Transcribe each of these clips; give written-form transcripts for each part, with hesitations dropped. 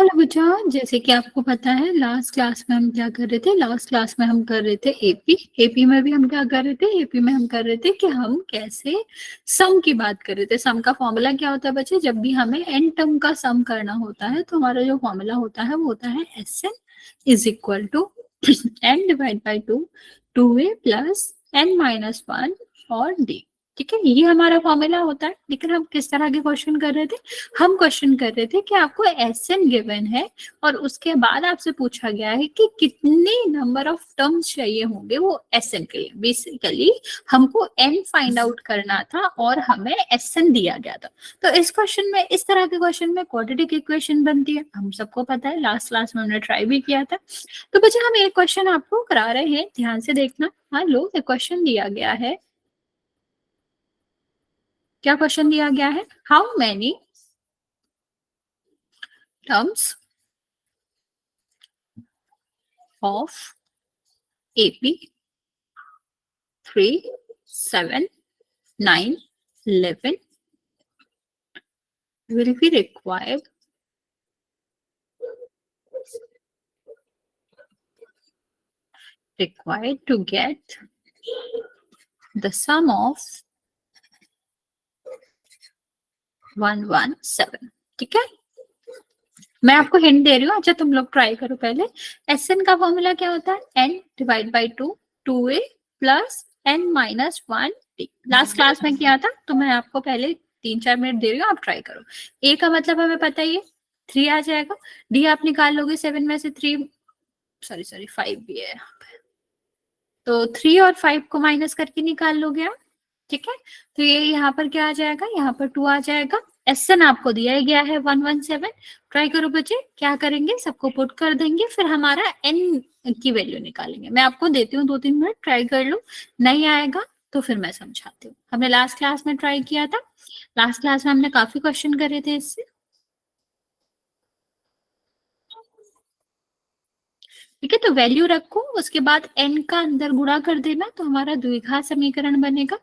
Hello बच्चा, जैसे कि आपको पता है लास्ट क्लास में हम क्या कर रहे थे। लास्ट क्लास में हम कर रहे थे एपी। एपी में भी हम क्या कर रहे थे, एपी में हम कर रहे थे कि हम कैसे सम की बात कर रहे थे। सम का फॉर्मूला क्या होता है बच्चे, जब भी हमें एन टर्म का सम करना होता है तो हमारा जो फॉर्मूला होता है वो होता है S N is equal to N divide by two, two A plus N minus one और डी। ठीक है, ये हमारा फॉर्मूला होता है। लेकिन हम किस तरह के क्वेश्चन कर रहे थे, हम क्वेश्चन कर रहे थे कि आपको एस एन गिवन है और उसके बाद आपसे पूछा गया है कि कितने नंबर ऑफ टर्म्स चाहिए होंगे वो एस एन के लिए। बेसिकली हमको एन फाइंड आउट करना था और हमें एस एन दिया गया था। तो इस क्वेश्चन में, इस तरह के क्वेश्चन में क्वाड्रेटिक इक्वेशन बनती है, हम सबको पता है, लास्ट क्लास में हमने ट्राई भी किया था। तो बच्चे हम एक क्वेश्चन आपको करा रहे हैं, ध्यान से देखना। हाँ लो, एक क्वेश्चन दिया गया है। क्या क्वेश्चन दिया गया है, how many terms of AP 3, 7, 9, 11 will be required to get the sum of 117। ठीक है, मैं आपको हिंट दे रही हूँ। अच्छा तुम लोग ट्राई करो पहले। एस एन का फॉर्मूला क्या होता है, N divide by two, two A plus N minus one D. Last class में किया था तो मैं आपको पहले 3-4 मिनट दे रही हूँ, आप ट्राई करो। ए का मतलब हमें पता ही है, 3 आ जाएगा। डी आप निकाल लोगे, 7 में से 3, सॉरी सॉरी 5 भी है यहाँ पे, तो 3 और 5 को माइनस करके निकाल लोगे आप। ठीक है, तो ये यहाँ पर क्या आ जाएगा, यहाँ पर 2 आ जाएगा। एस एन आपको दिया गया है 117। ट्राई करो बच्चे, क्या करेंगे, सबको पुट कर देंगे, फिर हमारा एन की वैल्यू निकालेंगे। मैं आपको देती हूँ 2-3 मिनट, ट्राई कर लो। नहीं आएगा तो फिर मैं समझाती हूँ। हमने लास्ट क्लास में ट्राई किया था, लास्ट क्लास में हमने काफी क्वेश्चन करे थे इससे। ठीक है, तो वैल्यू रखो, उसके बाद एन का अंदर गुणा कर देना तो हमारा द्विघात समीकरण बनेगा।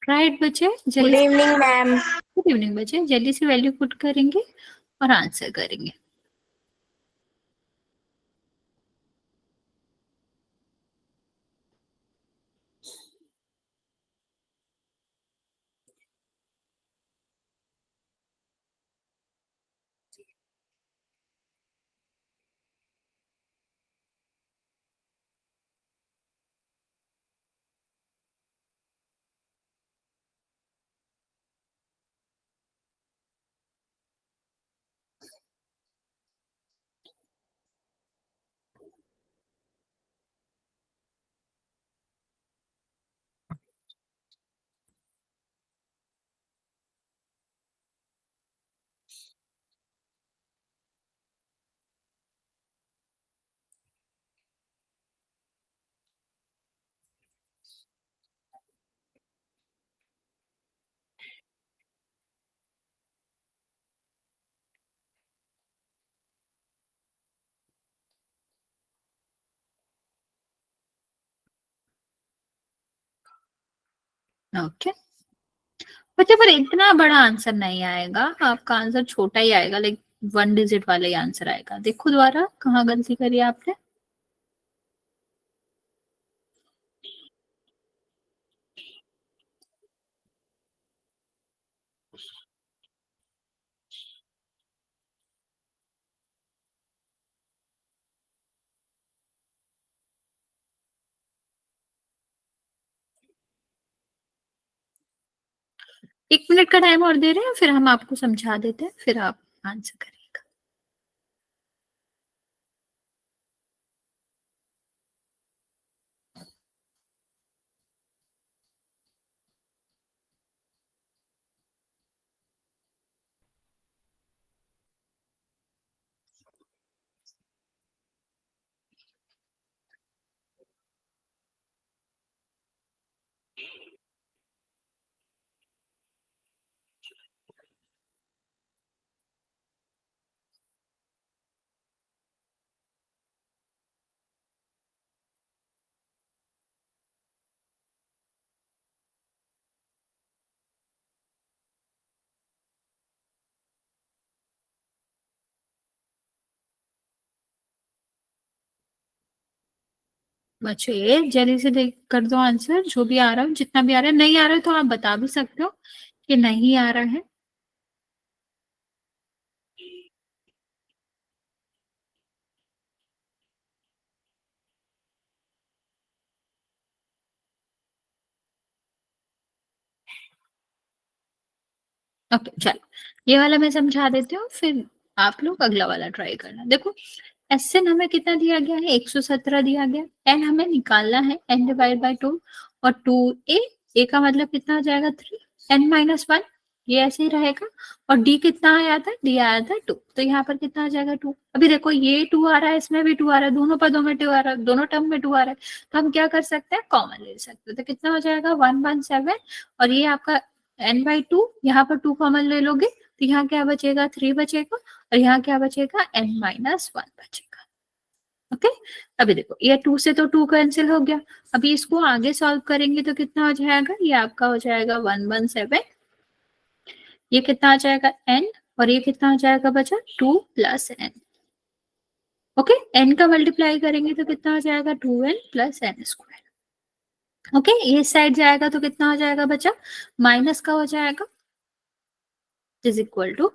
राइट बच्चे, गुड जल्दी। Evening ma'am. गुड इवनिंग बच्चे, जल्दी से वैल्यू पुट करेंगे और आंसर करेंगे। ओके बच्चे, पर इतना बड़ा आंसर नहीं आएगा, आपका आंसर छोटा ही आएगा, लाइक 1 डिजिट वाला ही आंसर आएगा। देखो दोबारा कहाँ गलती करी आपने। 1 मिनट का टाइम और दे रहे हैं, फिर हम आपको समझा देते हैं, फिर आप आंसर करिएगा। बच्चों ये जल्दी से देख कर दो आंसर, जो भी आ रहा है, जितना भी आ रहा है। नहीं आ रहा है तो आप बता भी सकते हो कि नहीं आ रहा है। ओके चलो, ये वाला मैं समझा देती हूँ, फिर आप लोग अगला वाला ट्राई करना। देखो, एसएन हमें कितना दिया गया है, 117 दिया गया। एन हमें निकालना है, एन डिवाइड बाई 2, और 2 ए का मतलब कितना हो जाएगा 3, n-1, ये ऐसे ही रहेगा। और डी कितना आया था, डी आया था 2, तो यहाँ पर कितना आ जाएगा 2। अभी देखो ये 2 आ रहा है, इसमें भी 2 आ रहा है, दोनों पदों में 2 आ रहा है, दोनों टर्म में 2 आ रहा है। तो हम क्या कर सकते हैं, कॉमन ले सकते हैं। तो कितना हो जाएगा 117, और ये आपका n/2, यहाँ पर 2 कॉमन ले लोगे तो यहाँ क्या बचेगा 3 बचेगा, और यहाँ क्या बचेगा n-1 बचेगा। ओके, अभी देखो ये 2 से तो 2 कैंसिल हो गया। अभी इसको आगे सॉल्व करेंगे तो कितना हो जाएगा, ये आपका हो जाएगा 117, ये कितना आ जाएगा n, और ये कितना हो जाएगा बचा 2 + n। ओके, n का मल्टीप्लाई करेंगे तो कितना हो जाएगा 2n + n²। ओके, ये साइड जाएगा तो कितना हो जाएगा बचा, माइनस का हो जाएगा, इज इक्वल टू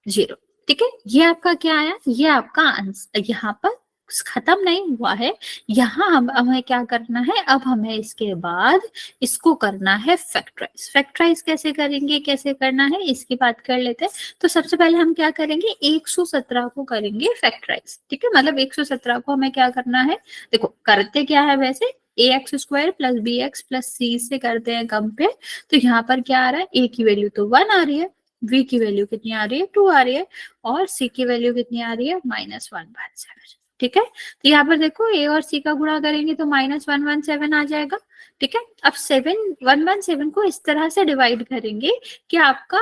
0। ठीक है, ये आपका क्या आया, ये आपका आंसर यहाँ पर खत्म नहीं हुआ है। यहाँ हम हमें क्या करना है, अब हमें इसके बाद इसको करना है फैक्टराइज। फैक्टराइज कैसे करेंगे, कैसे करना है इसकी बात कर लेते हैं। तो सबसे पहले हम क्या करेंगे, 117 को करेंगे फैक्टराइज। ठीक है, मतलब 117 को हमें क्या करना है, देखो करते क्या है वैसे, ax² + bx + c से करते हैं कंपेयर। तो यहाँ पर क्या आ रहा है, a की वैल्यू तो 1 आ रही है, v की वैल्यू कितनी आ रही है 2 आ रही है, और c की वैल्यू कितनी आ रही है -117। ठीक है, तो यहाँ पर देखो a और c का गुणा करेंगे तो -117 आ जाएगा। ठीक है, अब 117 को इस तरह से डिवाइड करेंगे कि आपका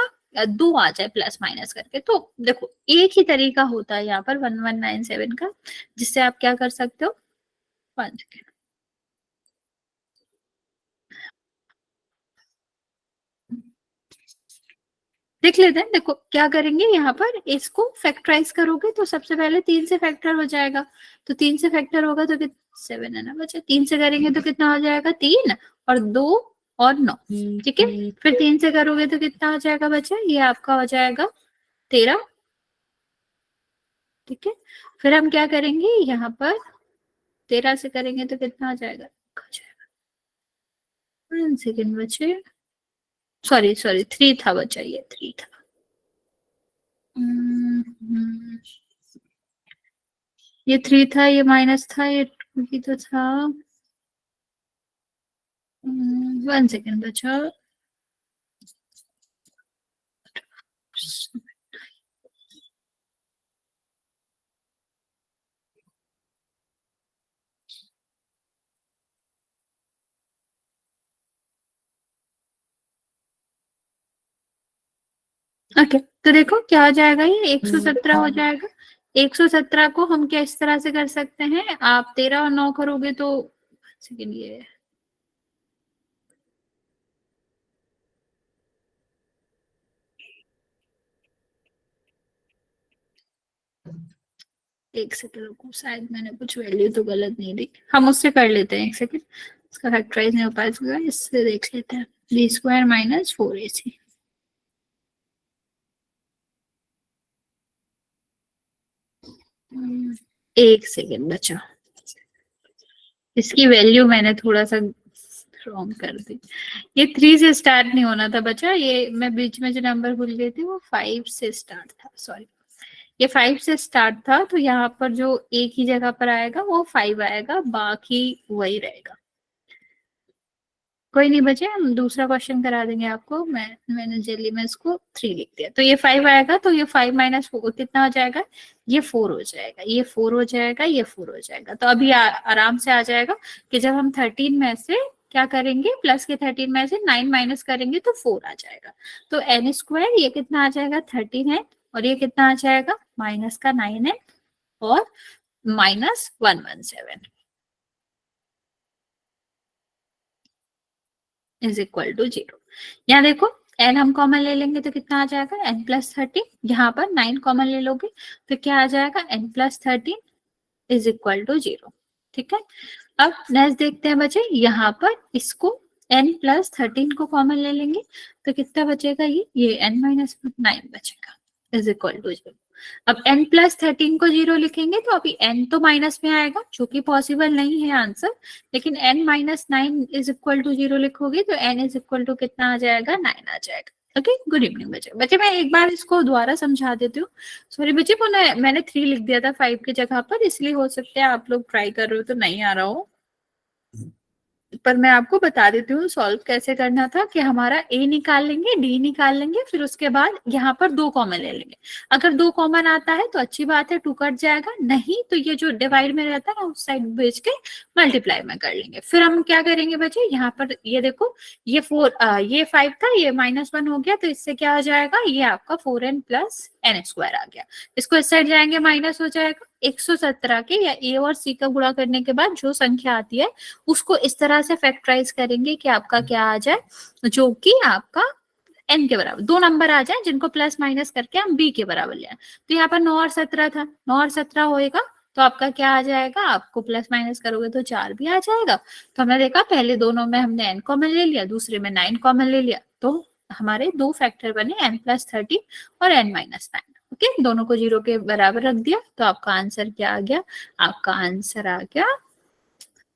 2 आ जाए प्लस माइनस करके। तो देखो एक ही तरीका होता है यहाँ पर 1197 का, जिससे आप क्या कर सकते हो, 1 सेकेंड देख लेते हैं। देखो क्या करेंगे, यहाँ पर इसको फैक्टराइज करोगे तो सबसे पहले 3 से फैक्टर हो जाएगा। तो 3 से फैक्टर होगा तो 7 है ना बच्चा, 3 से करेंगे तो कितना हो जाएगा 3 और 2 और 9। ठीक है, फिर 3 से करोगे तो कितना हो जाएगा बच्चा, ये आपका हो जाएगा 13। ठीक है, फिर हम क्या करेंगे, यहाँ पर 13 से करेंगे तो कितना हो जाएगा, 1 सेकेंड बच्चे, सॉरी सॉरी 3 था बच्चा, ये 3 था। हम्म, ये 3 था, ये माइनस था, ये 2 भी तो था। 1 सेकेंड बचा। ओके, तो देखो क्या हो जाएगा, ये 117 हो जाएगा। 117 को हम क्या इस तरह से कर सकते हैं, आप 13 और 9 करोगे तो सेकेंड, ये 1 सेकेंड रुको, शायद मैंने कुछ वैल्यू तो गलत नहीं दी, हम उससे कर लेते हैं। 1 सेकेंड, इसका फैक्टराइज नहीं हो पाएगा, इससे देख लेते हैं। b² - 4ac। 1 सेकेंड बचा, इसकी वैल्यू मैंने थोड़ा सा रॉन्ग कर दी। ये 3 से स्टार्ट नहीं होना था बच्चा, ये मैं बीच में जो नंबर भूल गई थी वो 5 से स्टार्ट था, सॉरी। ये 5 से स्टार्ट था, तो यहाँ पर जो एक ही जगह पर आएगा वो 5 आएगा, बाकी वही रहेगा। कोई नहीं बचे, हम दूसरा क्वेश्चन करा देंगे आपको। मैंने जल्दी में इसको 3 लिख दिया, तो ये 5 आएगा, तो ये 5 माइनस 4 कितना हो जाएगा, ये 4 हो जाएगा, ये 4 हो जाएगा, ये 4 हो जाएगा। तो अभी आराम से आ जाएगा कि जब हम 13 में से क्या करेंगे, प्लस के 13 में से 9 माइनस करेंगे तो 4 आ जाएगा। तो एन स्क्वायर ये कितना आ जाएगा, 13 है, और ये कितना आ जाएगा, माइनस का 9 है, और -117 इज इक्वल टू 0। यहाँ देखो, एन हम कॉमन ले लेंगे तो कितना आ जाएगा, n+13। यहाँ पर 9 कॉमन ले लोगे तो क्या आ जाएगा, n+13 इज इक्वल टू 0। ठीक है, अब नेक्स्ट देखते हैं बच्चे, यहाँ पर इसको n+13 को कॉमन ले लेंगे तो कितना बचेगा, ये n-9 बचेगा इज इक्वल टू 0। अब n+13 को 0 लिखेंगे तो अभी n तो माइनस में आएगा, जो कि पॉसिबल नहीं है आंसर, लेकिन n-9 इज इक्वल टू 0 लिखोगे तो n इज इक्वल टू कितना आ जाएगा, 9 आ जाएगा। ओके, गुड इवनिंग बच्चे। बच्चे मैं एक बार इसको दोबारा समझा देती हूँ। सॉरी बच्चे, मैंने 3 लिख दिया था 5 की जगह पर, इसलिए हो सकता है आप लोग ट्राई कर रहे हो तो नहीं आ रहा हो, पर मैं आपको बता देती हूँ सॉल्व कैसे करना था। कि हमारा ए निकाल लेंगे, डी निकाल लेंगे, फिर उसके बाद यहाँ पर 2 कॉमन ले लेंगे। अगर 2 कॉमन आता है तो अच्छी बात है, 2 कट जाएगा, नहीं तो ये जो डिवाइड में रहता है ना उस साइड भेज के मल्टीप्लाई में कर लेंगे। फिर हम क्या करेंगे बच्चे, यहाँ पर ये देखो, ये 5 था, ये -1 हो गया, तो इससे क्या हो जाएगा, ये आपका 4n+n² आ गया। इसको इस साइड जाएंगे माइनस हो जाएगा। 117 के या ए और सी का गुणा करने के बाद जो संख्या आती है उसको इस तरह से फैक्टराइज करेंगे कि आपका क्या आ जाए, जो कि आपका n के बराबर 2 नंबर आ जाए, जिनको प्लस माइनस करके हम b के बराबर ले आए। तो यहाँ पर 9 और 17 था, 9 और 17 होएगा तो आपका क्या आ जाएगा, आपको प्लस माइनस करोगे तो 4 भी आ जाएगा। तो हमने देखा पहले दोनों में हमने n कॉमन ले लिया, दूसरे में 9 कॉमन ले लिया, तो हमारे 2 फैक्टर बने n+13 और n-9। ओके, दोनों को 0 के बराबर रख दिया, तो आपका आंसर क्या आ गया, आपका आंसर आ गया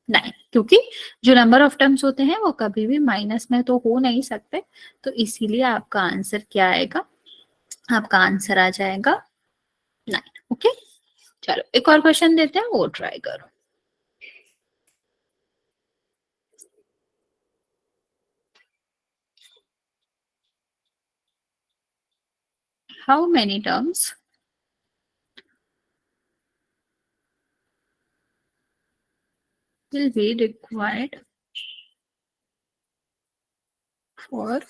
9। क्योंकि जो नंबर ऑफ टर्म्स होते हैं वो कभी भी माइनस में तो हो नहीं सकते, तो इसीलिए आपका आंसर क्या आएगा, आपका आंसर आ जाएगा 9। ओके, चलो एक और क्वेश्चन देते हैं, वो ट्राई करो। How many terms will be required for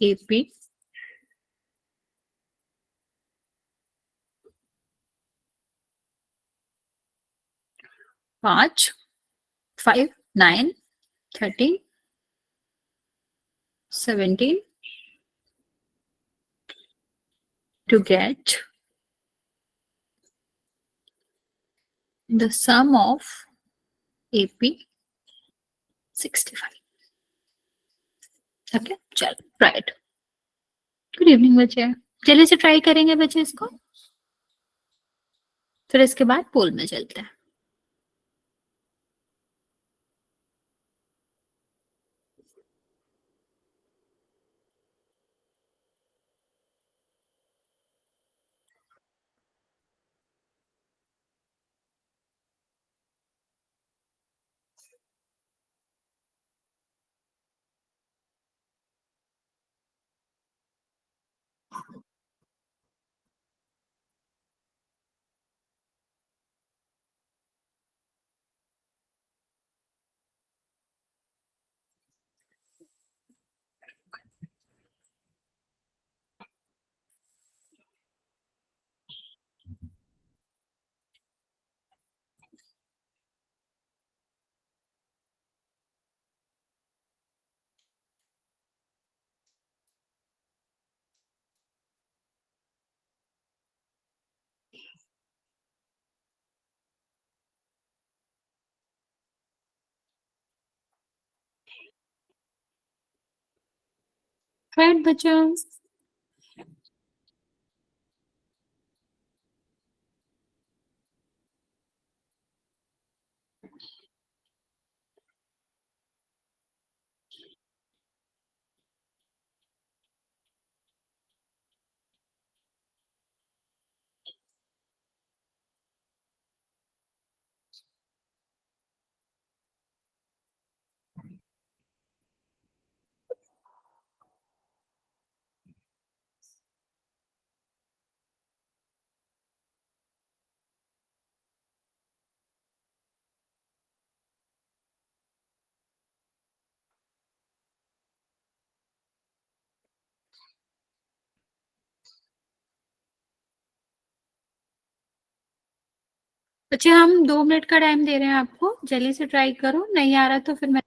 AP 5, 5, 9, 13, 17 to get the sum of AP 65। Okay, चलो राइट। गुड इवनिंग बच्चे, चलिए से ट्राई करेंगे बच्चे इसको, फिर इसके बाद पोल में चलते हैं। राइट बच्चों, बच्चे हम 2 मिनट का टाइम दे रहे हैं आपको, जल्दी से ट्राई करो, नहीं आ रहा तो फिर मैं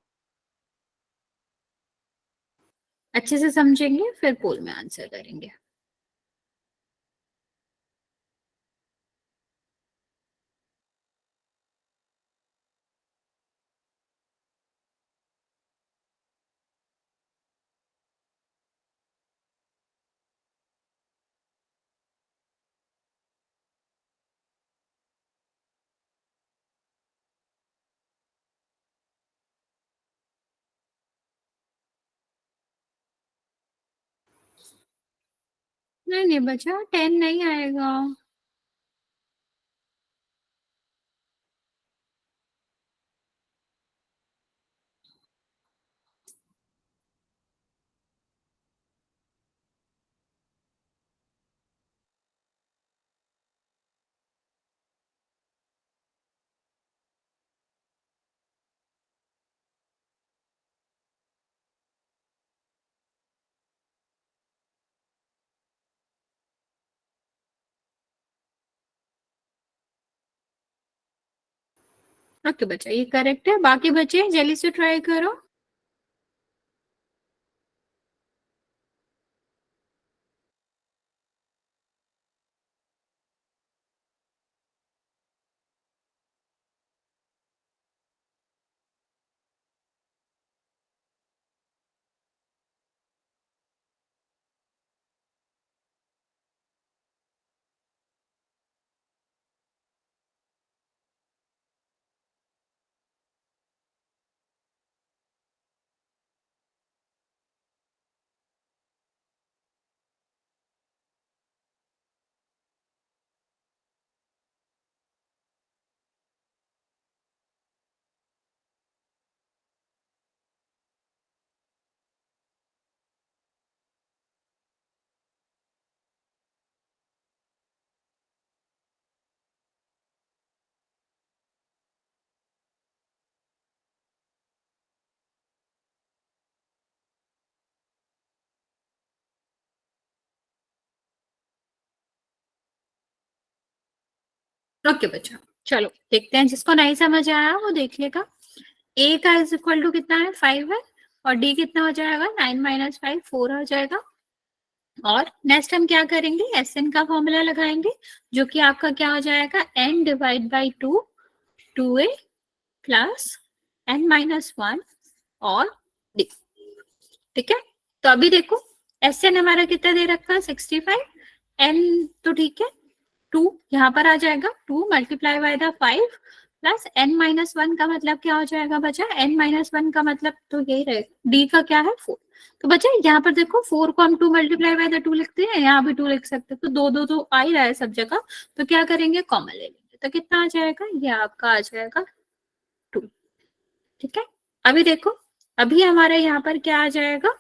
अच्छे से समझेंगे, फिर पोल में आंसर करेंगे। नहीं नहीं बच्चा, 10 नहीं आएगा। ओके बच्चा, ये करेक्ट है। बाकी बच्चे जल्दी से ट्राई करो। ओके बच्चा, चलो देखते हैं, जिसको नहीं समझ आया वो देख लेगा। ए का इज इक्वल टू कितना है, 5 है, और डी कितना हो जाएगा, 9 - 5 4 हो जाएगा। और नेक्स्ट हम क्या करेंगे, एस एन का फॉर्मूला लगाएंगे, जो कि आपका क्या हो जाएगा, N divide by 2, 2a plus n - 1 और डी। ठीक है, तो अभी देखो एस एन हमारा कितना दे रखा है, 65। एन तो ठीक है, 2 यहाँ पर आ जाएगा, 2 multiply by the 5 plus n - 1 का मतलब क्या हो जाएगा बच्चा, n - 1 का मतलब तो यही रहेगा, डी का क्या है 4। तो बच्चा यहाँ पर देखो 4 को हम 2 मल्टीप्लाई बाय द 2 लिखते हैं, यहाँ भी 2 लिख सकते हैं, तो दो दो तो आ ही रहा है सब जगह, तो क्या करेंगे, कॉमन ले लेंगे, तो कितना आ जाएगा, ये आपका आ जाएगा 2। ठीक है, अभी देखो, अभी हमारे यहाँ पर क्या आ जाएगा,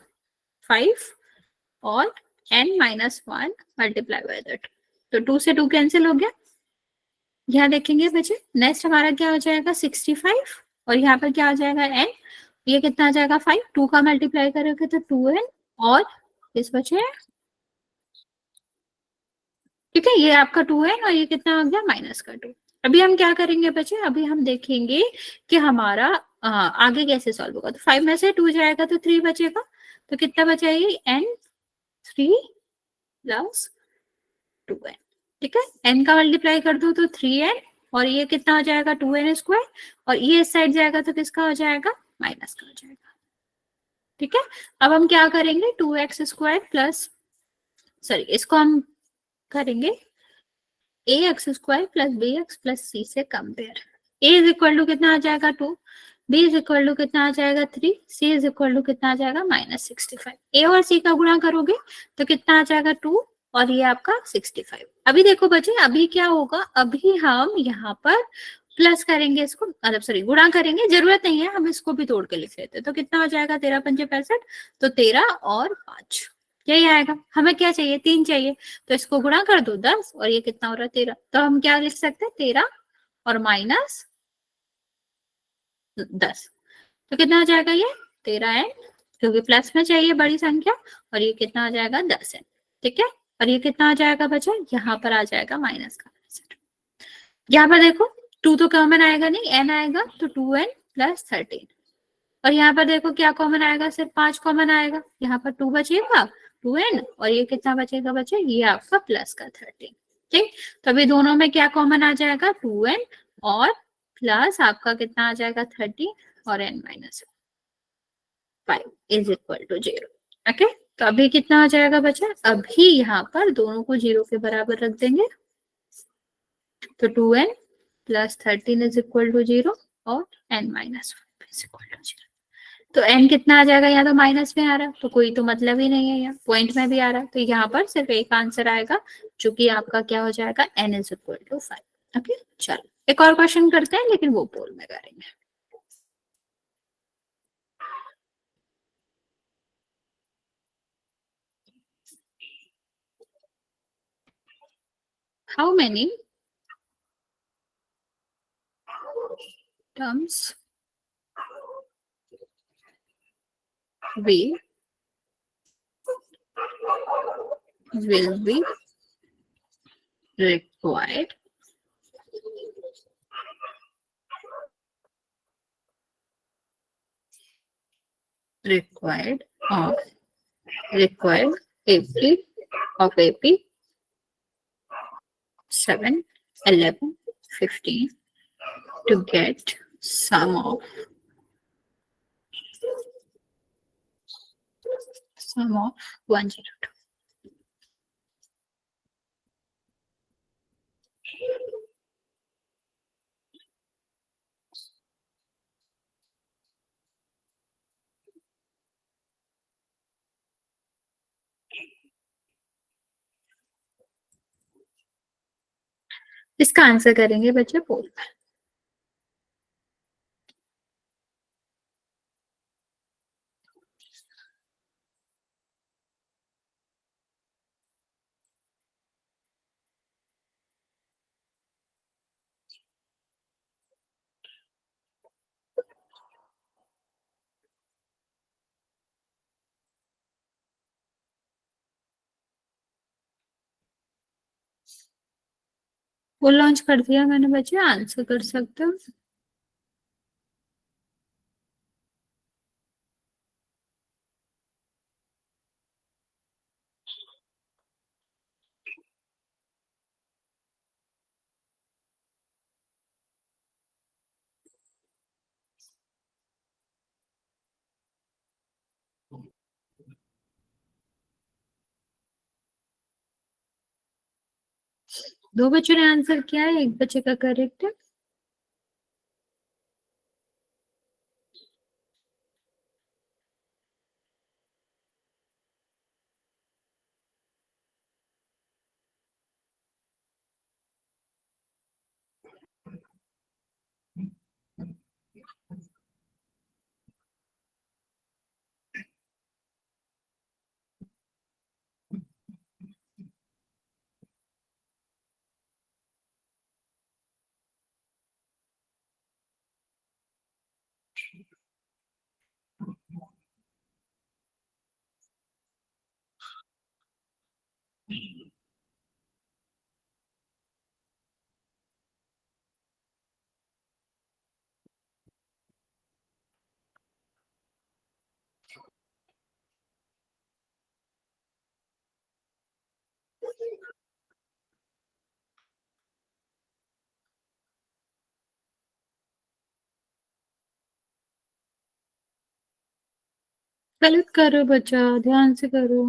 5 और n - 1 मल्टीप्लाई बाय दैट, तो 2 से 2 कैंसिल हो गया। यहाँ देखेंगे बच्चे, नेक्स्ट हमारा क्या हो जाएगा, 65, और यहाँ पर क्या हो जाएगा n, ये कितना आ जाएगा 5, 2 का मल्टीप्लाई करोगे तो 2n, और इस बचे, ठीक है, ये आपका 2n और ये कितना हो गया, -2। अभी हम क्या करेंगे बच्चे, अभी हम देखेंगे कि हमारा आगे कैसे सॉल्व होगा। तो 5 में से 2 जाएगा तो 3 बचेगा, तो कितना बचा, ये n3 प्लस 2n। ठीक है, n का मल्टीप्लाई कर दो तो 3n, और ये कितना हो जाएगा, 2n², और ये इस साइड जाएगा तो किसका हो जाएगा, माइनस का हो जाएगा। ठीक है, अब हम क्या करेंगे, 2x² प्लस, सॉरी इसको हम करेंगे ax² plus bx plus c से compare. a is equal to कितना आ जाएगा 2, b इज इक्वल टू कितना आ जाएगा 3, c इज इक्वल टू कितना आ जाएगा -65। a और c का गुणा करोगे तो कितना आ जाएगा 2, और ये आपका 65। अभी देखो बच्चे, अभी क्या होगा, अभी हम यहाँ पर प्लस करेंगे इसको, मतलब सॉरी गुणा करेंगे, जरूरत नहीं है, हम इसको भी तोड़ के लिख लेते हैं, तो कितना हो जाएगा, 13×5 = 65, तो 13 और 5 यही आएगा। हमें क्या चाहिए, 3 चाहिए, तो इसको गुणा कर दो 10, और ये कितना हो रहा है 13, तो हम क्या लिख सकते हैं, 13 और -10, तो कितना आ जाएगा, ये 13n, क्योंकि प्लस में चाहिए बड़ी संख्या, और ये कितना आ जाएगा 10n। ठीक है, और ये कितना आ जाएगा बच्चा, यहाँ पर आ जाएगा माइनस का। यहाँ पर देखो 2 तो कॉमन आएगा नहीं, n आएगा तो 2n प्लस 13। और यहाँ पर देखो क्या कॉमन आएगा, सिर्फ 5 कॉमन आएगा, यहाँ पर 2 बचेगा 2n, और ये कितना बचेगा, बचे ये आपका प्लस का 13। ठीक, तो अभी दोनों में क्या कॉमन आ जाएगा, 2n और प्लस आपका कितना आ जाएगा 30 और n minus 5 is equal to 0। Okay, तो अभी कितना आ जाएगा बचा, अभी यहाँ पर दोनों को 0 के बराबर रख देंगे, तो 2n plus 13 is equal to 0 और n minus 5 is equal to 0। तो n कितना आ जाएगा, यहाँ तो माइनस में आ रहा है तो कोई तो मतलब ही नहीं है, यहाँ पॉइंट में भी आ रहा है, तो यहाँ पर सिर्फ एक आंसर आएगा जो कि आपका क्या हो जाएगा, n is equal to 5। Okay, चलो एक और क्वेश्चन करते हैं, लेकिन वो पोल में करेंगे। How many terms we will be required of required AP of AP 7, 11, 15 to get sum of 102। इसका आंसर करेंगे बच्चे पोल में। पोल लॉन्च कर दिया मैंने बच्चे, आंसर कर सकते हो। दो बच्चों ने आंसर किया है, एक बच्चे का करेक्ट है। गलत करो बच्चा, ध्यान से करो।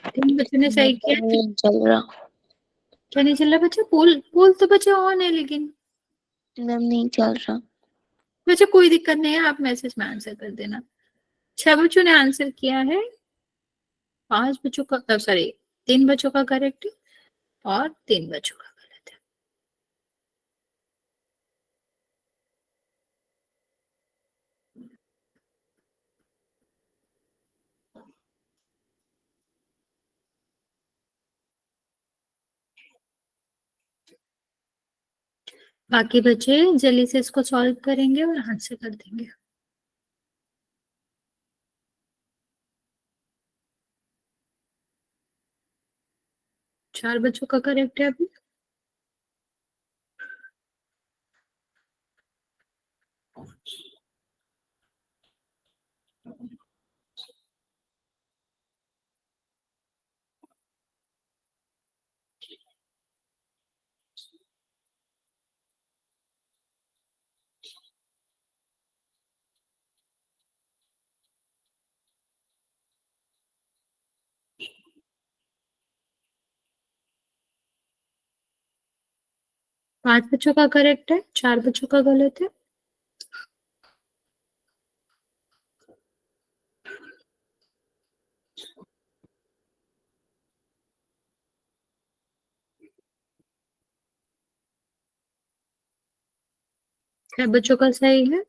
तीन बच्चों ने सही किया। नहीं चल रहा, क्या नहीं चल रहा बच्चा, पोल पोल तो बच्चा ऑन है, लेकिन मैम नहीं चल रहा। बच्चा कोई दिक्कत नहीं है, आप मैसेज में आंसर कर देना। 6 बच्चों ने आंसर किया है, 5 बच्चों का सॉरी 3 बच्चों का करेक्ट और 3 बच्चों का गलत है। बाकी बच्चे जल्दी से इसको सॉल्व करेंगे और हाथ से कर देंगे। चार बच्चों का करेक्ट है अभी। पांच बच्चों का करेक्ट है, चार बच्चों का गलत है। छह बच्चों का सही है।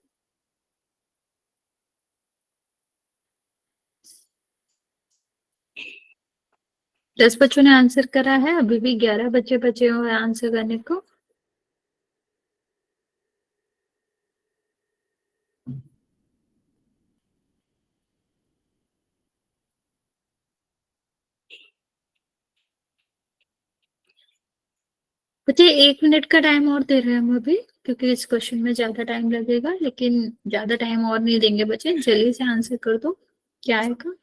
दस बच्चों ने आंसर करा है, अभी भी 11 बच्चे बचे हुए हैं आंसर करने को। बच्चे 1 मिनट का टाइम और दे रहे हैं हम अभी, क्योंकि इस क्वेश्चन में ज्यादा टाइम लगेगा, लेकिन ज्यादा टाइम और नहीं देंगे बच्चे, जल्दी से आंसर कर दो। क्या आएगा?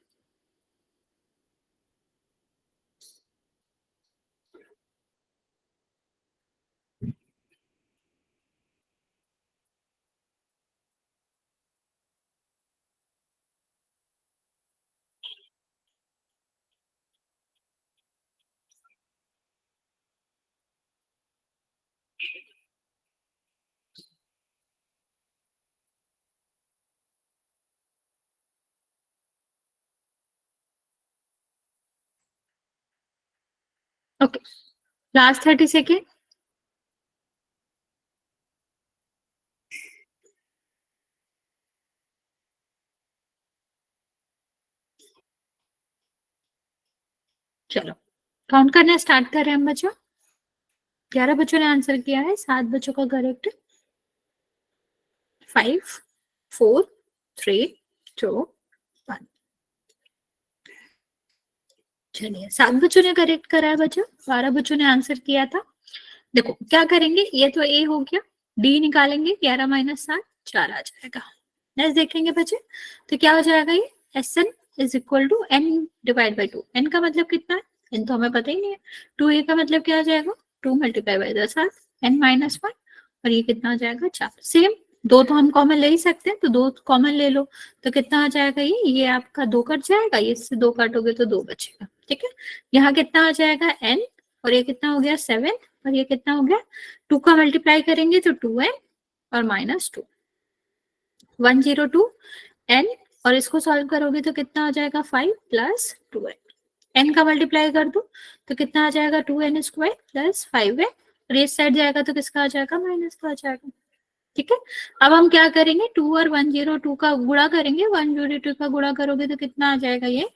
Okay, last 30 second. चलो काउंट करना स्टार्ट कर रहे हैं हम बच्चों। 11 बच्चों ने आंसर किया है, 7 बच्चों का करेक्ट। 5, 4, 3, 2, 1। चलिए 7 बच्चों ने करेक्ट करा है बच्चों, 12 बच्चों ने आंसर किया था। देखो क्या करेंगे, ये तो ए हो गया, डी निकालेंगे, 11 माइनस 7, 4 आ जाएगा। नेक्स्ट देखेंगे बच्चे, तो क्या हो जाएगा ये, S N is equal to N divide by two. N का मतलब कितना है, एन तो हमें पता ही नहीं है। टू ए का मतलब क्या हो जाएगा, 2 मल्टीप्लाई बाई 10, एन माइनस 1, और ये कितना हो जाएगा, 4। सेम, दो तो हम कॉमन ले ही सकते हैं, तो दो कॉमन ले लो, तो कितना आ जाएगा, ये आपका दो कट जाएगा, ये इससे दो काटोगे तो दो बचेगा। ठीक है, यहाँ कितना आ जाएगा एन, और ये कितना हो गया 7, और ये कितना हो गया, 2 का मल्टीप्लाई करेंगे तो 2n और -2, 102 n, और इसको सॉल्व करोगे तो कितना आ जाएगा 5 प्लस 2n। n का मल्टीप्लाई कर दो तो कितना आ जाएगा 2n स्क्वायर प्लस 5n, और इस साइड जाएगा तो किसका आ जाएगा, माइनस का आ जाएगा। ठीक है, अब हम क्या करेंगे, 2 और 102 का गुणा करेंगे, 102 का गुणा करोगे तो कितना आ जाएगा, ये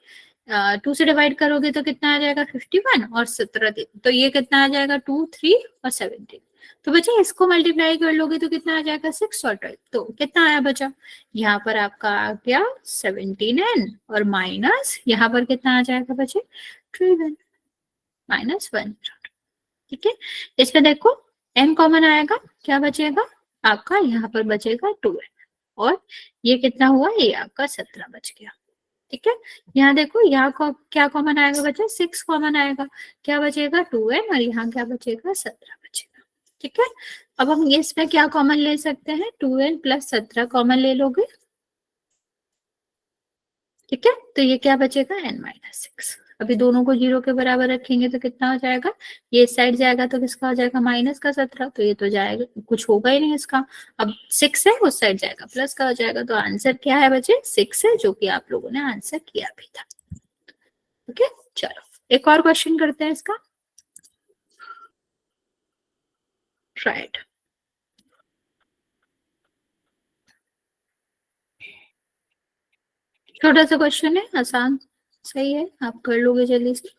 2 से डिवाइड करोगे तो कितना आ जाएगा 51, और 17 तो ये कितना आ जाएगा 2, 3 और 17। तो बच्चा इसको मल्टीप्लाई कर लोगे तो कितना आ जाएगा 6 और 12, तो कितना आया बचा, यहाँ पर आपका आ गया 17n, और माइनस यहाँ पर कितना आ जाएगा बच्चे 12n, -1। ठीक है, इसमें देखो n कॉमन आएगा, क्या बचेगा आपका, यहाँ पर बचेगा 2n, और ये कितना हुआ, ये आपका 17 बच गया। ठीक है, यहाँ देखो, यहाँ क्या कॉमन आएगा बच्चा, 6 कॉमन आएगा, क्या बचेगा 2n, और यहाँ क्या बचेगा 17 बचेगा। ठीक है, अब हम ये इसमें क्या कॉमन ले सकते हैं, 2n प्लस 17 कॉमन ले लोगे। ठीक है, तो ये क्या बचेगा n-6। अभी दोनों को 0 के बराबर रखेंगे तो कितना हो जाएगा, ये इस साइड जाएगा तो किसका हो जाएगा, माइनस का 17, तो ये तो जाएगा, कुछ होगा ही नहीं इसका। अब 6 है, उस साइड जाएगा, प्लस का हो जाएगा, तो आंसर क्या है बच्चे, 6 है, जो कि आप लोगों ने आंसर किया भी था। ओके, चलो एक और क्वेश्चन करते हैं इसका, राइट। छोटा सा क्वेश्चन है, आसान, सही है, आप कर लोगे जल्दी से।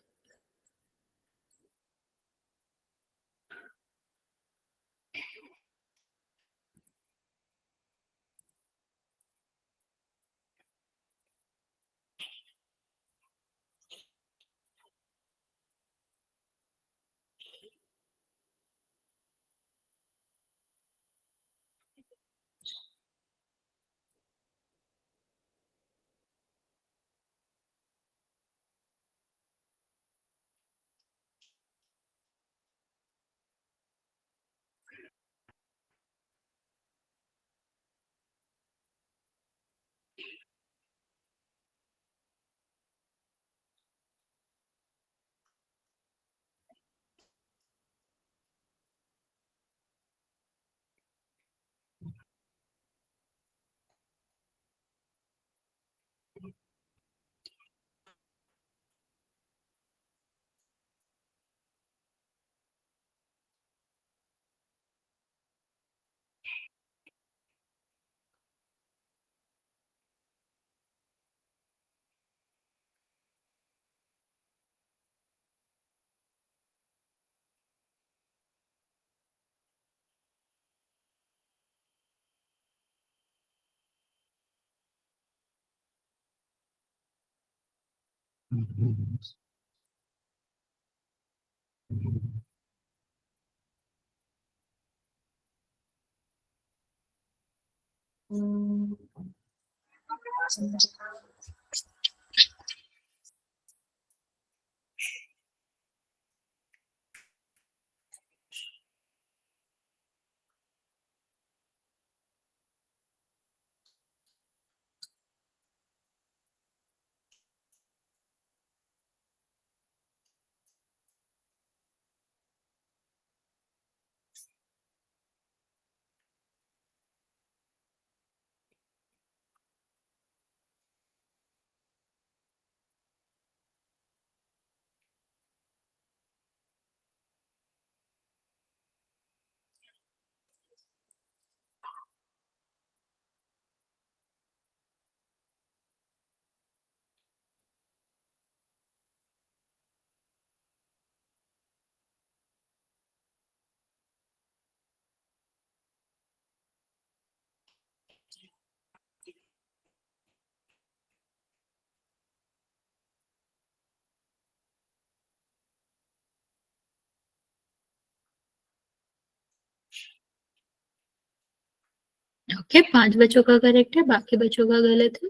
ओके, 5 बच्चों का करेक्ट है, बाकी बच्चों का गलत है।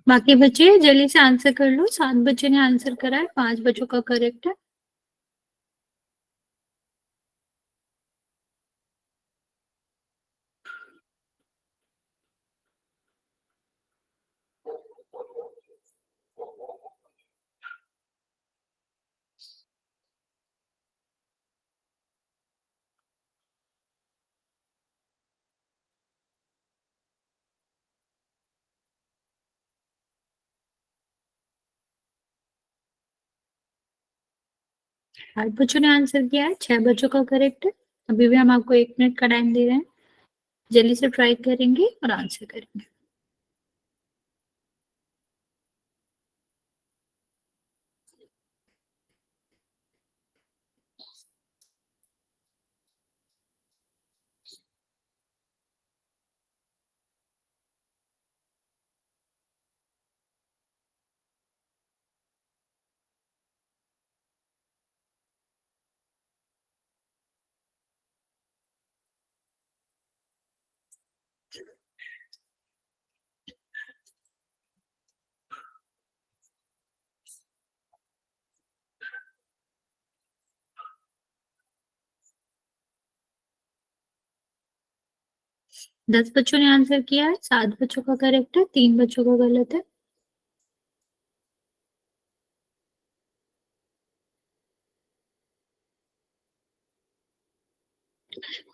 बाकी बच्चे जल्दी से आंसर कर लो। 7 बच्चे ने आंसर करा है, 5 बच्चों का करेक्ट है। आठ बच्चों ने आंसर किया है, 6 बच्चों का करेक्ट है। अभी भी हम आपको 1 मिनट का टाइम दे रहे हैं, जल्दी से ट्राई करेंगे और आंसर करेंगे। दस बच्चों ने आंसर किया है, 7 बच्चों का करेक्ट है, 3 बच्चों का गलत है।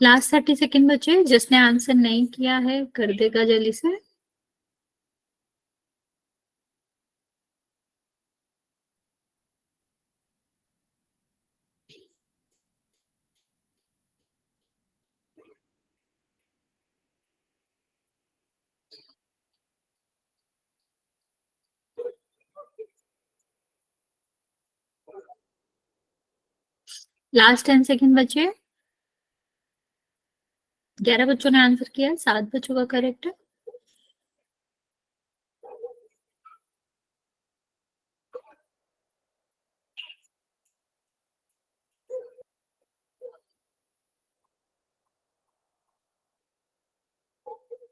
लास्ट 30 सेकेंड बचे, जिसने आंसर नहीं किया है कर देगा जल्दी से। लास्ट 10 सेकेंड बचे। 11 बच्चों ने आंसर किया है, 7 बच्चों का करेक्ट है।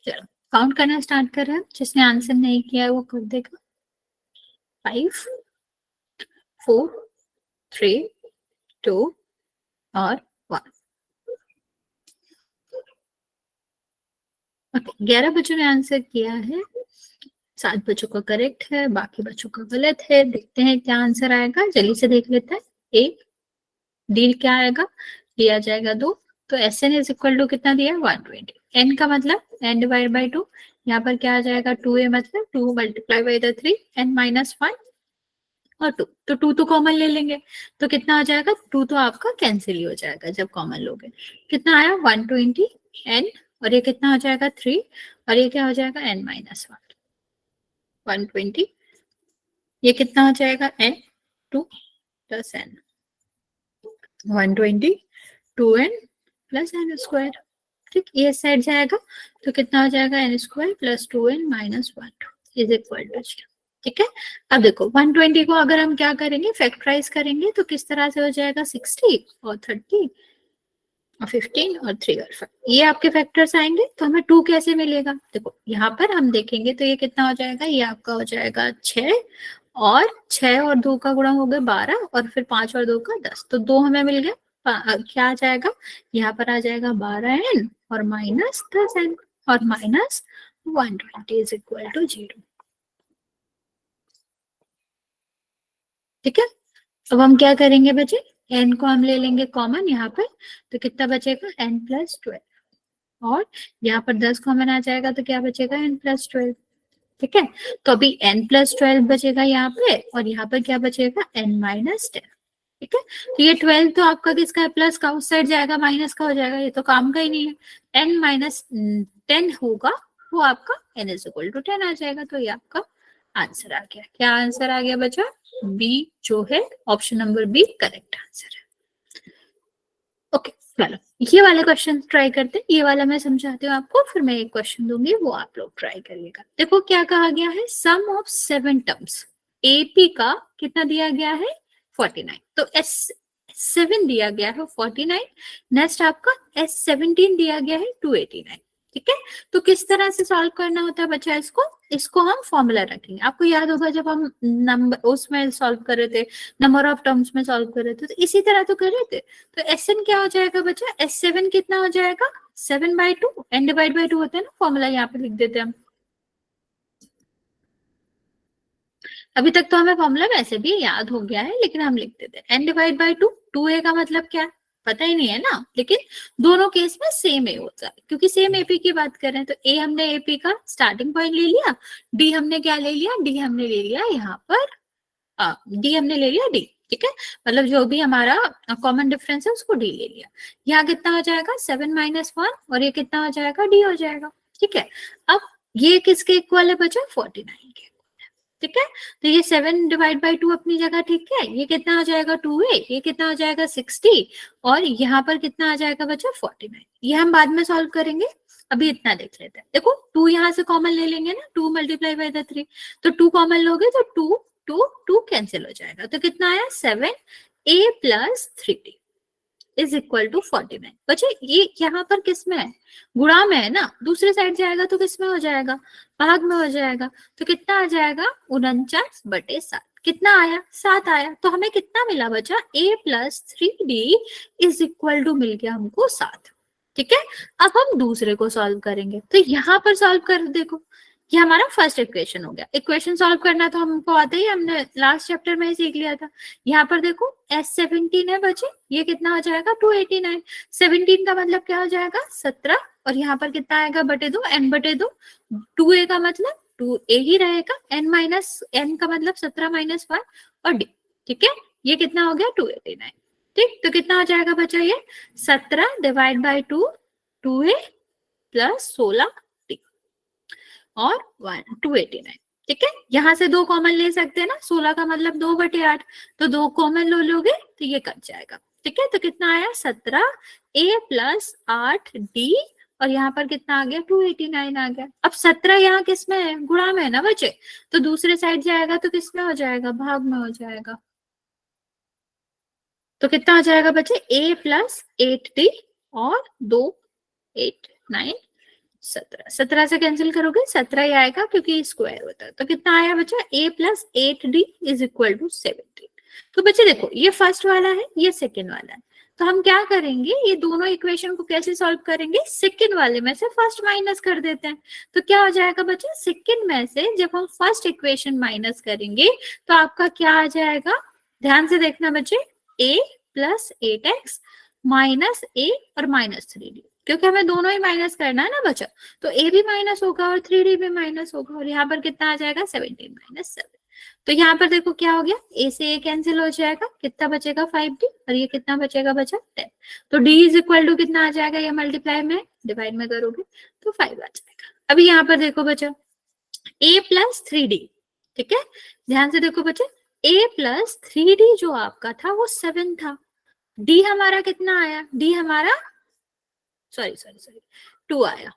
चलो काउंट करना स्टार्ट कर रहे हैं, जिसने आंसर नहीं किया है वो कर देगा। 5, 4, 3, 2 और 1। ओके, 11 बच्चों ने आंसर किया है, 7 बच्चों का करेक्ट है, बाकी बच्चों का गलत है। देखते हैं क्या आंसर आएगा, जल्दी से देख लेते हैं। 1, डी क्या आएगा, डी आ जाएगा 2, तो S N is equal to कितना दिया 120, एन का मतलब एन डिवाइड बाई 2, यहाँ पर क्या आ जाएगा 2a मतलब 2 multiply by the 3 N minus 1 और 2, तो 2 तो कॉमन ले लेंगे, तो कितना आ जाएगा 2 तो आपका कैंसिल ही हो जाएगा जब कॉमन लोगे, कितना आया 120 एन, और ये कितना हो जाएगा 3, और ये क्या हो जाएगा एन माइनस 1 120, ये कितना हो जाएगा N 2 plus N 120 2n plus N square, ठीक, ये साइड जाएगा तो कितना हो जाएगा N square plus 2n minus 1 is equal to 0, ठीक है। अब देखो 120 को अगर हम क्या करेंगे फैक्टराइज करेंगे तो किस तरह से हो जाएगा 60 और 30 और 15 और 3 और 5, ये आपके फैक्टर्स आएंगे, तो हमें 2 कैसे मिलेगा, देखो यहाँ पर हम देखेंगे तो ये कितना हो जाएगा, ये आपका हो जाएगा 6 और 6 और 2 का गुणा हो गया 12 और फिर 5 और 2 का 10, तो 2 हमें मिल गया, क्या आ जाएगा यहाँ पर आ जाएगा 12n और माइनस 10n और माइनस 120 इज इक्वल टू 0, ठीक है। अब हम क्या करेंगे बच्चे, n को हम ले लेंगे कॉमन यहाँ पर, तो कितना बचेगा n प्लस 12 और यहाँ पर 10 कॉमन आ जाएगा तो क्या बचेगा n प्लस 12, ठीक है। तो अभी n प्लस 12 बचेगा यहाँ पे और यहाँ पर क्या बचेगा n माइनस 10, ठीक है। तो ये 12 तो आपका किसका है प्लस का, उस साइड जाएगा माइनस का हो जाएगा, ये तो काम का ही नहीं है, n माइनस 10 होगा वो आपका n इज इक्वल टू 10 आ जाएगा, तो ये आपका आंसर आ गया, क्या आंसर आ गया बच्चा, बी जो है option number B correct answer है। ओके चलो ये वाले क्वेश्चन ट्राई करते हैं, ये वाला मैं समझाती हूँ आपको, फिर मैं एक क्वेश्चन दूंगी वो आप लोग ट्राई करिएगा। देखो क्या कहा गया है, सम ऑफ 7 टर्म्स एपी का कितना दिया गया है 49, तो S7 दिया गया है 49, नेक्स्ट आपका S17 दिया गया है 289, ठीक है। तो किस तरह से सॉल्व करना होता है बच्चा, इसको हम फॉर्मूला रखेंगे, आपको याद होगा जब हम नंबर उसमें सॉल्व कर रहे थे, नंबर ऑफ टर्म्स में सॉल्व कर रहे थे, तो इसी तरह तो कर रहे थे। तो Sn क्या हो जाएगा बच्चा, S7 कितना हो जाएगा 7/2, n डिवाइड बाई 2 होता है ना, फॉर्मूला यहाँ पे लिख देते हैं हम, अभी तक तो हमें फॉर्मूला वैसे भी याद हो गया है लेकिन हम लिख देते हैं n डिवाइड बाई 2, 2a का मतलब क्या है पता ही नहीं है ना, लेकिन दोनों केस में सेम ए होता है क्योंकि सेम एपी की बात कर रहे हैं, तो ए हमने एपी का स्टार्टिंग पॉइंट ले लिया, डी हमने क्या ले लिया, डी हमने ले लिया यहाँ पर डी हमने ले लिया डी, ठीक है, मतलब जो भी हमारा कॉमन डिफरेंस है उसको डी ले लिया, यहाँ कितना हो जाएगा 7 माइनस 1 और ये कितना हो जाएगा डी हो जाएगा, ठीक है। अब ये किसके इक्वल है बच्चा 49 के, ठीक है। तो ये 7 डिवाइड बाई 2 अपनी जगह ठीक है, ये कितना आ जाएगा 2a, ये कितना आ जाएगा 60 और यहाँ पर कितना आ जाएगा बच्चा 49, ये हम बाद में सॉल्व करेंगे, अभी इतना देख लेते हैं। देखो 2 यहाँ से कॉमन ले लेंगे ना, 2 मल्टीप्लाई बाई द 3, तो 2 कॉमन लोगे तो 2 कैंसिल हो जाएगा, तो कितना आया 7a plus 3d is equal to 49, बच्चे ये यहाँ पर किस में है, गुणा में है ना, दूसरे साइड जाएगा तो किस में हो जाएगा, भाग में हो जाएगा, तो कितना आ जाएगा 49/7, कितना आया 7 आया, तो हमें कितना मिला बचा a plus 3d is equal to मिल गया हमको 7, ठीक है। अब हम दूसरे को सॉल्व करेंगे, तो यहाँ पर सॉल्व कर देखो, ये हमारा फर्स्ट इक्वेशन हो गया, इक्वेशन सॉल्व करना तो हमको आता ही, हमने लास्ट चैप्टर में ही सीख लिया था। यहाँ पर देखो S17 है बच्चे, ये कितना हो जाएगा 289, 17 का मतलब क्या हो जाएगा 17 और यहाँ पर कितना आएगा बटे 2 n/2, 2a का मतलब 2a ही रहेगा, n का मतलब 17 माइनस 1 और d, ठीक है, ये कितना हो गया 289, ठीक, तो कितना हो जाएगा बच्चा ये 17 डिवाइड बाई 2 2a प्लस 16 और 289, ठीक है। यहाँ से 2 कॉमन ले सकते हैं ना, 16 का मतलब 2/8, तो 2 कॉमन लो लोगे तो ये कट जाएगा, ठीक है। तो कितना आया 17a प्लस 8d और यहाँ पर कितना आ गया 289 आ गया। अब 17 यहाँ किस में है, गुणा में है ना बच्चे, तो दूसरे साइड जाएगा तो किस में हो जाएगा, भाग में हो जाएगा, तो कितना हो जाएगा बच्चे a प्लस 8d और 2 8 9 17 से कैंसिल करोगे 17 ही आएगा क्योंकि स्क्वायर होता है, तो कितना आया बच्चा a plus 8d is equal to 17। तो बच्चे देखो ये फर्स्ट वाला है, ये सेकेंड वाला है, तो हम क्या करेंगे, ये दोनों इक्वेशन को कैसे सॉल्व करेंगे, सेकेंड वाले में से फर्स्ट माइनस कर देते हैं, तो क्या हो जाएगा बच्चा सेकेंड में से जब हम फर्स्ट इक्वेशन माइनस करेंगे तो आपका क्या आ जाएगा, ध्यान से देखना बच्चे, a प्लस 8x माइनस ए और माइनस 3d, क्योंकि हमें दोनों ही माइनस करना है ना बच्चा, तो ए भी माइनस होगा और 3d भी माइनस होगा, और यहाँ पर कितना आ जाएगा 17 माइनस 7। तो यहाँ पर देखो क्या हो गया, ए से ए कैंसिल हो जाएगा, कितना बचेगा 5d, और ये कितना बचेगा बचा 10। तो d इज इक्वल टू कितना आ जाएगा, ये मल्टीप्लाई में डिवाइड में करोगे तो 5 आ जाएगा। अभी यहाँ पर देखो बचा a प्लस 3d, ठीक है, ध्यान से देखो बच्चे, a प्लस 3d जो आपका था वो 7 था, d हमारा कितना आया, d हमारा सॉरी सॉरी सॉरी 2 आया,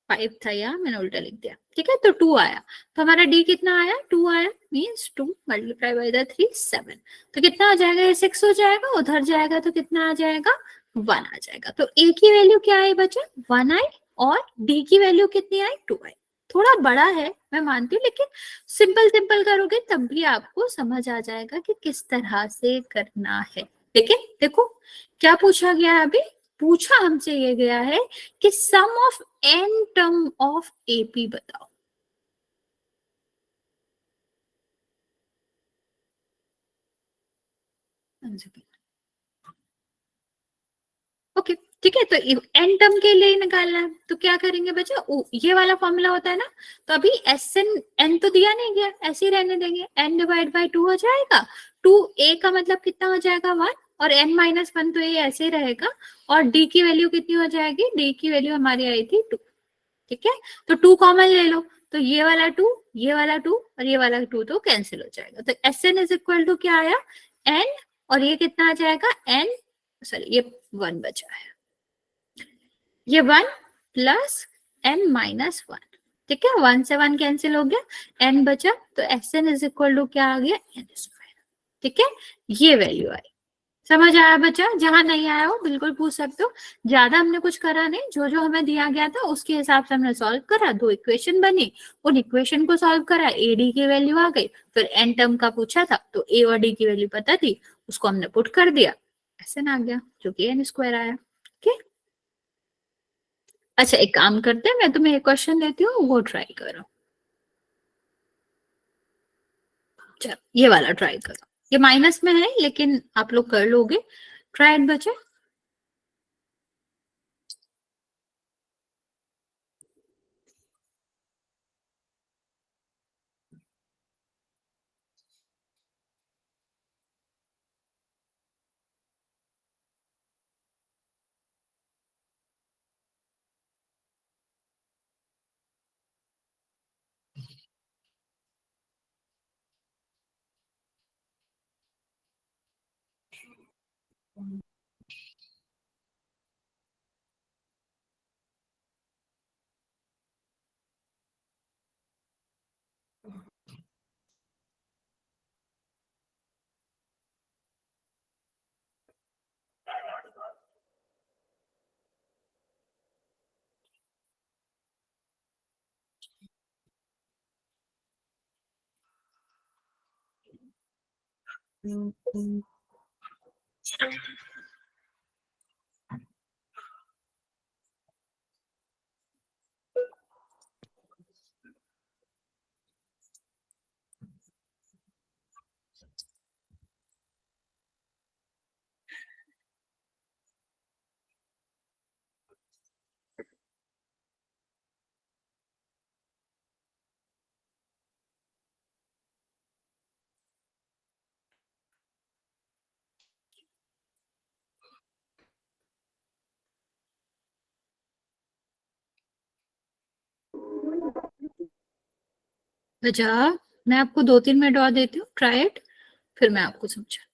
5 था यार, मैंने उल्टा लिख दिया, ठीक है, तो 2 आया, तो हमारा d कितना आया, 2 आया, मीन्स 2 मल्टीप्लाई बाय द 3 7, तो कितना आ जाएगा, ये 6 हो जाएगा, उधर जाएगा तो कितना आ जाएगा 1 आ जाएगा। तो a की वैल्यू क्या आई बच्चा 1 आई, और d की वैल्यू कितनी आई 2 आई। थोड़ा बड़ा है मैं मानती हूँ, लेकिन सिंपल सिंपल करोगे तब भी आपको समझ आ जाएगा कि किस तरह से करना है। लेकिन देखो क्या पूछा गया है, अभी पूछा हमसे ये गया है कि sum of n term of AP बताओ। ओके ठीक है, तो एन टर्म के लिए निकालना है, तो क्या करेंगे बच्चा, ये वाला फॉर्मूला होता है ना, तो अभी एस एन तो दिया नहीं गया, ऐसे ही रहने देंगे, एन डिवाइड बाई 2 हो जाएगा, 2 ए का मतलब कितना हो जाएगा 1, और एन माइनस 1 तो ये ऐसे ही रहेगा, और डी की वैल्यू कितनी हो जाएगी, डी की वैल्यू हमारी आई थी 2, ठीक है, तो 2 कॉमन ले लो, तो ये वाला 2, ये वाला 2 और ये वाला 2 तो कैंसिल हो जाएगा, तो S N is equal to क्या आया एन, और ये कितना आ जाएगा एन, सॉरी ये 1 बचा है, ये 1 प्लस n माइनस 1, ठीक है, 1 से 1 कैंसिल हो गया, n बचा, तो S N is equal to क्या आ गया n स्क्वायर, ठीक है, ये वैल्यू आई। समझ आया बच्चा, जहां नहीं आया हो बिल्कुल पूछ सकते हो, ज्यादा हमने कुछ करा नहीं, जो जो हमें दिया गया था उसके हिसाब से हमने सॉल्व करा, 2 इक्वेशन बनी, उन इक्वेशन को सॉल्व करा, ए डी की वैल्यू आ गई, फिर एन टर्म का पूछा था तो ए और डी की वैल्यू पता थी, उसको हमने पुट कर दिया, एस एन आ गया जो कि एन स्क्वायर आया। ठीक है, अच्छा एक काम करते हैं, मैं तुम्हें एक क्वेश्चन देती हूँ वो ट्राई करो, चलो ये वाला ट्राई करो, ये माइनस में है लेकिन आप लोग कर लोगे, ट्राई इट बच्चे। बचा, मैं आपको 2-3 मिनट और देती हूँ, ट्राई इट, फिर मैं आपको समझाती हूँ।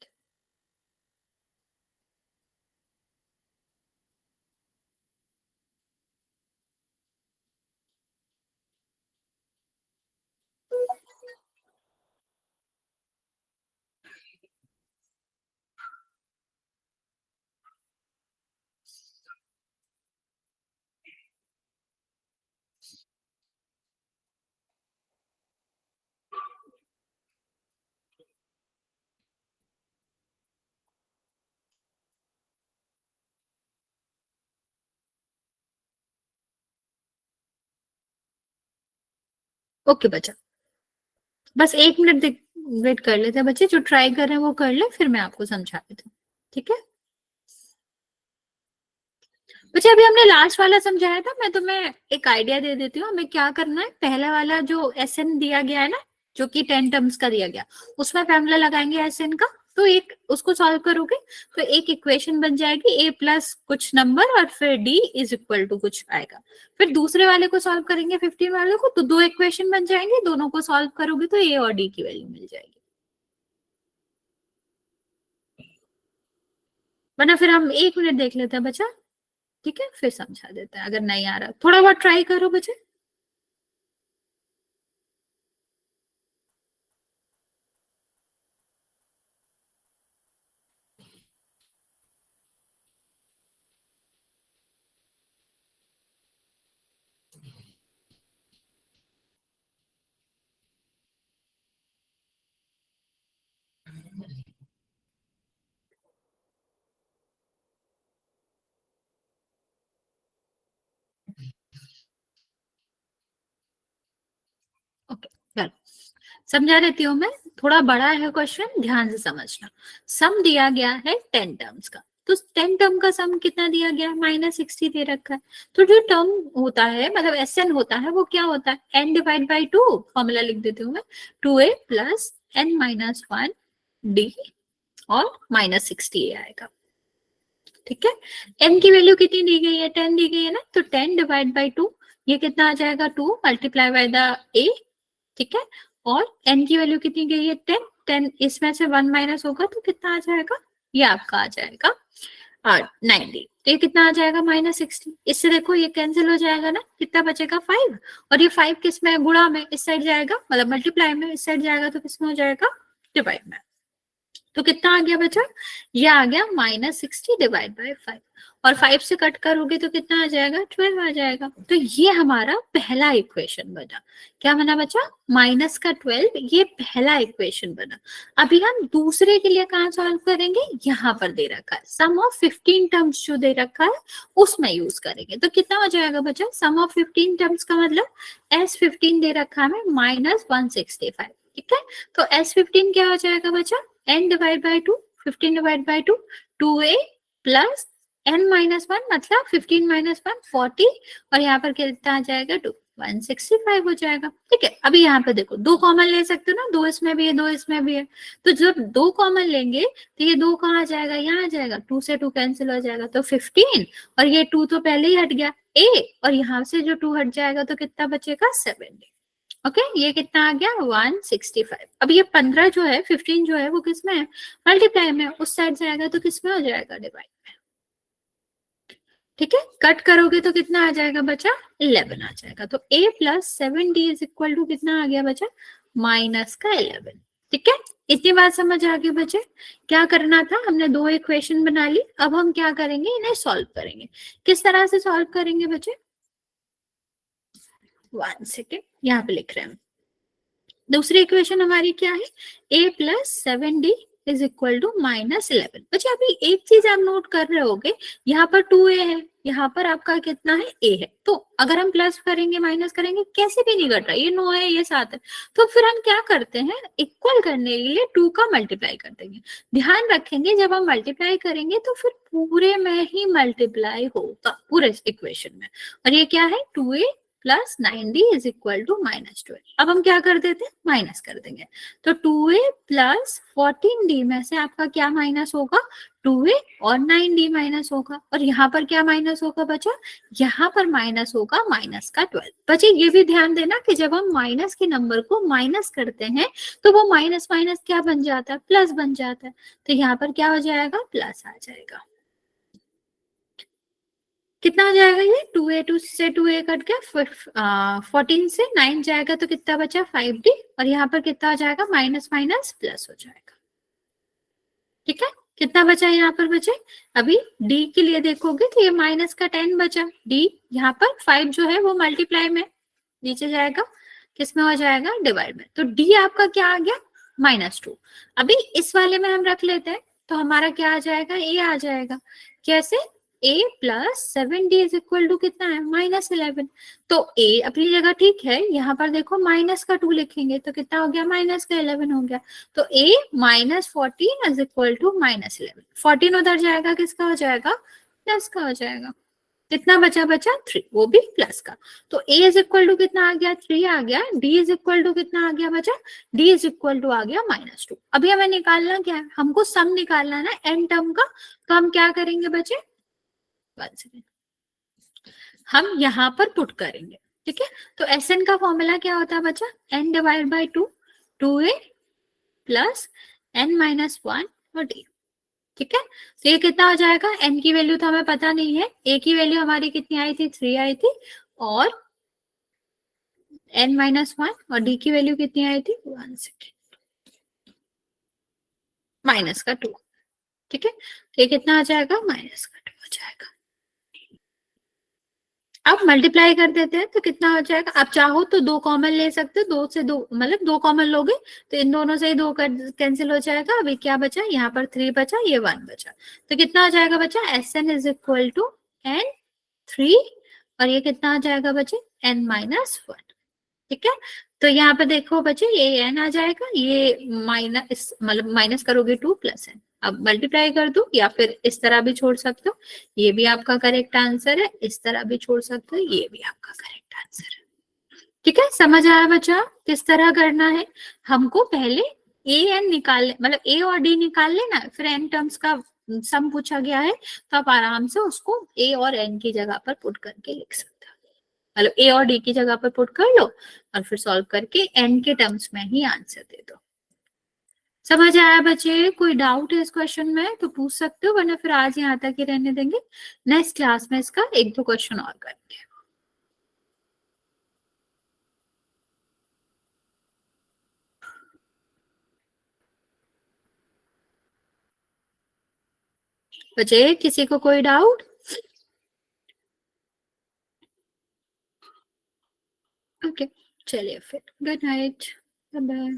ओके बचा, बस 1 मिनट वेट कर लेते हैं बच्चे, जो ट्राई कर रहे हैं वो कर ले, फिर मैं आपको समझा देती हूँ, ठीक है बच्चे। अभी हमने लास्ट वाला समझाया था, मैं तुम्हें एक आइडिया दे देती हूँ हमें क्या करना है। पहला वाला जो एसएन दिया गया है ना, जो कि 10 टर्म्स का दिया गया, उसमें फॉर्मूला लगाएंगे एसएन का, तो एक उसको सॉल्व करोगे तो एक इक्वेशन बन जाएगी ए प्लस कुछ नंबर और फिर डी इज इक्वल टू कुछ आएगा। फिर दूसरे वाले को सॉल्व करेंगे 15 वाले को, तो दो इक्वेशन बन जाएंगे, दोनों को सॉल्व करोगे तो ए और डी की वैल्यू मिल जाएगी। वरना फिर हम 1 मिनट देख लेते हैं बच्चा, ठीक है, फिर समझा देते हैं। अगर नहीं आ रहा थोड़ा बहुत ट्राई करो बच्चे। ओके चलो समझा देती हूँ मैं। थोड़ा बड़ा है क्वेश्चन, ध्यान से समझना। सम दिया गया है 10 टर्म्स का, तो 10 टर्म का सम कितना दिया गया है, -60 दे रखा है। तो जो टर्म होता है मतलब एसएन होता है वो क्या होता है, n डिवाइड बाई 2, फॉर्मूला लिख देती हूँ मैं, 2a plus n minus 1 D और -60 आएगा, ठीक है। n की वैल्यू कितनी दी गई है, 10 दी गई है ना, तो 10 डिवाइड बाई 2, ये कितना आ जाएगा 2 मल्टीप्लाई बाय द a, ठीक है। और n की वैल्यू कितनी गई है 10, 10 इसमें से 1 माइनस होगा तो कितना आ जाएगा, ये आपका आ जाएगा 90, तो ये कितना आ जाएगा -60। इससे देखो ये कैंसिल हो जाएगा ना, कितना बचेगा 5, और ये 5 किस में गुणा में इस साइड जाएगा, मतलब मल्टीप्लाई में इस साइड जाएगा, तो किस में हो जाएगा डिवाइड में। तो कितना आ गया बचा, ये आ गया -60 डिवाइड बाय 5, और 5 से कट करोगे तो कितना आ जाएगा 12 आ जाएगा। तो ये हमारा पहला इक्वेशन बना। क्या बना बचा, -12, ये पहला इक्वेशन बना। अभी हम दूसरे के लिए कहाँ सॉल्व करेंगे, यहाँ पर दे रखा है सम ऑफ 15 टर्म्स जो दे रखा है उसमें यूज करेंगे। तो कितना हो जाएगा बचा, सम ऑफ 15 टर्म्स का मतलब S15 दे रखा है -165, ठीक है। तो S15 क्या हो जाएगा बचा, n divide by 2, 15 divide by 2, 2a plus n minus 1 मतलब 15 माइनस 1 40, और यहाँ पर कितना आ जाएगा 2, 165 हो जाएगा, ठीक है। अभी यहाँ पे देखो दो कॉमन ले सकते हो ना, दो इसमें भी है दो इसमें भी है, तो जब दो कॉमन लेंगे तो ये दो कहाँ आ जाएगा, यहाँ आ जाएगा, 2 से 2 कैंसिल हो जाएगा, तो 15, और ये 2 तो पहले ही हट गया a, और यहाँ से जो 2 हट जाएगा तो कितना बचेगा 70, ओके ये कितना आ गया 165। अब ये 15 जो है 15 जो है वो किस में है, मल्टीप्लाई में, उस साइड जाएगा तो किस में हो जाएगा डिवाइड में, ठीक है। कट करोगे तो कितना आ जाएगा बचा 11 आ जाएगा। तो a plus 7d is equal to कितना आ गया बचा, -11, ठीक है। इतनी बात समझ आ गई बचे। क्या करना था, हमने दो इक्वेशन बना ली, अब हम क्या करेंगे, इन्हें सॉल्व करेंगे। किस तरह से सॉल्व करेंगे बचे, 1 सेकेंड यहाँ पे लिख रहे हैं। दूसरी इक्वेशन हमारी क्या है, a plus 7d is equal to -11। अच्छा अभी एक चीज आप नोट कर रहे होगे, यहाँ पर 2a है, यहाँ पर आपका कितना है a है, तो अगर हम प्लस करेंगे माइनस करेंगे कैसे भी नहीं घट रहा, ये 9 है ये 7 है, तो फिर हम क्या करते हैं, इक्वल करने के लिए 2 का मल्टीप्लाई कर देंगे। ध्यान रखेंगे जब हम मल्टीप्लाई करेंगे तो फिर पूरे में ही मल्टीप्लाई होगा, पूरे इक्वेशन में। और ये क्या है 2a plus 9d is equal to -12। अब हम क्या कर देते हैं, माइनस कर देंगे, तो 2a प्लस 14d में से आपका क्या माइनस होगा, 2a और 9d माइनस होगा, और यहाँ पर क्या माइनस होगा बचा, यहाँ पर माइनस होगा माइनस का 12। बच्चे ये भी ध्यान देना कि जब हम माइनस के नंबर को माइनस करते हैं तो वो माइनस माइनस क्या बन जाता है, प्लस बन जाता है, तो यहाँ पर क्या हो जाएगा, प्लस आ जाएगा। कितना हो जाएगा ये, 2a, 2 से 2a कट गया, 14 से 9 जाएगा तो कितना बचा 5d, और यहाँ पर कितना हो जाएगा माइनस माइनस प्लस हो जाएगा, ठीक है। कितना बचा यहाँ पर बचे, अभी d के लिए देखोगे तो ये माइनस का 10 बचा, d यहाँ पर 5 जो है वो मल्टीप्लाई में नीचे जाएगा, किस में हो जाएगा डिवाइड में, तो d आपका क्या आ गया -2। अभी इस वाले में हम रख लेते हैं तो हमारा क्या आ जाएगा, a आ जाएगा, कैसे a plus 7d is equal to कितना है -11। तो a अपनी जगह ठीक है, यहाँ पर देखो माइनस का 2 लिखेंगे तो कितना हो गया माइनस का 11 हो गया। तो a -14 इज इक्वल टू -11। 14 उधर जाएगा, किसका हो जाएगा प्लस का हो जाएगा। कितना बचा 3, वो भी प्लस का। तो a इज इक्वल टू कितना आ गया 3 आ गया। d इज इक्वल टू कितना आ गया बचा, d इज इक्वल टू आ गया -2। अभी हमें निकालना क्या है, हमको सम निकालना है ना n टर्म का। तो हम क्या करेंगे बच्चे, 1 सेकेंड, हम यहाँ पर पुट करेंगे। ठीक है, तो Sn का फॉर्मूला क्या होता है बच्चा, n divide by 2, 2a plus n minus 1 और d। ठीक है, तो ये कितना हो जाएगा, n की वैल्यू तो हमें पता नहीं है, a की वैल्यू हमारी कितनी आई थी 3 आई थी, और n माइनस 1 और d की वैल्यू कितनी आई थी 1 सेकेंड माइनस का 2। ठीक है, तो ये कितना आ जाएगा माइनस का 2 हो जाएगा। अब मल्टीप्लाई कर देते हैं तो कितना हो जाएगा, आप चाहो तो 2 कॉमन ले सकते हो, 2 से 2 मतलब 2 कॉमन लोगे तो इन दोनों से ही 2 कैंसिल हो जाएगा। अभी क्या बचा, यहाँ पर 3 बचा, ये 1 बचा। तो कितना हो जाएगा बचा, Sn is equal to n3, और ये कितना आ जाएगा बचे n माइनस 1। ठीक है, तो यहाँ पे देखो बच्चे ये n आ जाएगा, ये माइनस मतलब माइनस करोगे 2 प्लस n। अब मल्टीप्लाई कर दो, या फिर इस तरह भी छोड़ सकते हो, ये भी आपका करेक्ट आंसर है। इस तरह भी छोड़ सकते हो, ये भी आपका करेक्ट आंसर है। ठीक है, समझ आया बच्चा किस तरह करना है। हमको पहले a n निकाल मतलब a और d निकाल लेना, फिर n टर्म्स का सम पूछा गया है तो आप आराम से उसको a और n की जगह पर पुट करके लिख सकते हो। मतलब a और d की जगह पर पुट कर लो और फिर सॉल्व करके n के टर्म्स में ही आंसर दे दो। समझ आया बच्चे, कोई डाउट है इस क्वेश्चन में तो पूछ सकते हो, वरना फिर आज यहाँ तक ही रहने देंगे। नेक्स्ट क्लास में इसका 1-2 क्वेश्चन और करेंगे। बच्चे किसी को कोई डाउट? ओके, चलिए फिर गुड नाइट, बाय बाय।